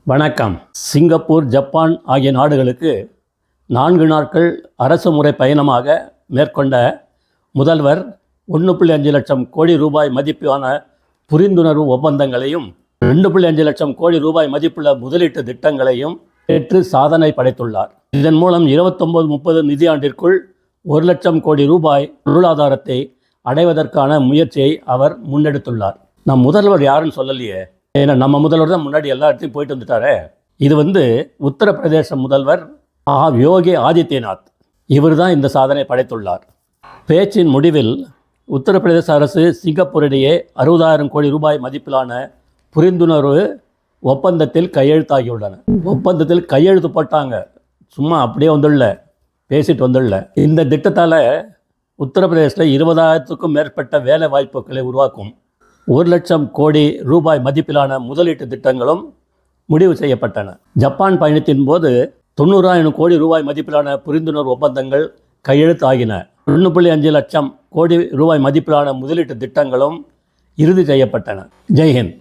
வணக்கம். Singapore, Japan ஆகிய நாடுகளுக்கு 4 நாட்கள் அரசு முறை பயணமாக மேற்கொண்ட முதல்வர் 1.5 லட்சம் கோடி ரூபாய் மதிப்பான புரிந்துணர்வு ஒப்பந்தங்களையும் 2.5 லட்சம் கோடி ரூபாய் மதிப்புள்ள முதலீட்டு திட்டங்களையும் பெற்று சாதனை படைத்துள்ளார். இதன் மூலம் 29-30 நிதியாண்டிற்குள் 1 லட்சம் கோடி ரூபாய் பொருளாதாரத்தை அடைவதற்கான முயற்சியை அவர் முன்னெடுத்துள்ளார். நம் முதல்வர் யாருன்னு சொல்லலையே. ஏன்னா நம்ம முதல்வர் தான் முன்னாடி எல்லா இடத்தையும் போயிட்டு வந்துட்டாரே. இது உத்தரப்பிரதேச முதல்வர் யோகி ஆதித்யநாத். இவர் தான் இந்த சாதனை படைத்துள்ளார். பேச்சின் முடிவில் உத்தரப்பிரதேச அரசு சிங்கப்பூரிடையே 60,000 கோடி ரூபாய் மதிப்பிலான புரிந்துணர்வு ஒப்பந்தத்தில் கையெழுத்தாகியுள்ளன. ஒப்பந்தத்தில் கையெழுத்து போட்டாங்க, சும்மா அப்படியே பேசிட்டு வந்துடல. இந்த திட்டத்தால் உத்தரப்பிரதேசத்தில் 20,000க்கும் மேற்பட்ட வேலை வாய்ப்புகளை உருவாக்கும் 1 லட்சம் கோடி ரூபாய் மதிப்பிலான முதலீட்டு திட்டங்களும் முடிவு செய்யப்பட்டன. ஜப்பான் பயணத்தின் போது 90,000 கோடி ரூபாய் மதிப்பிலான புரிந்துணர்வு ஒப்பந்தங்கள் கையெழுத்தாகின. 1.5 லட்சம் கோடி ரூபாய் மதிப்பிலான முதலீட்டு திட்டங்களும் இறுதி செய்யப்பட்டன. ஜெய்ஹிந்த்.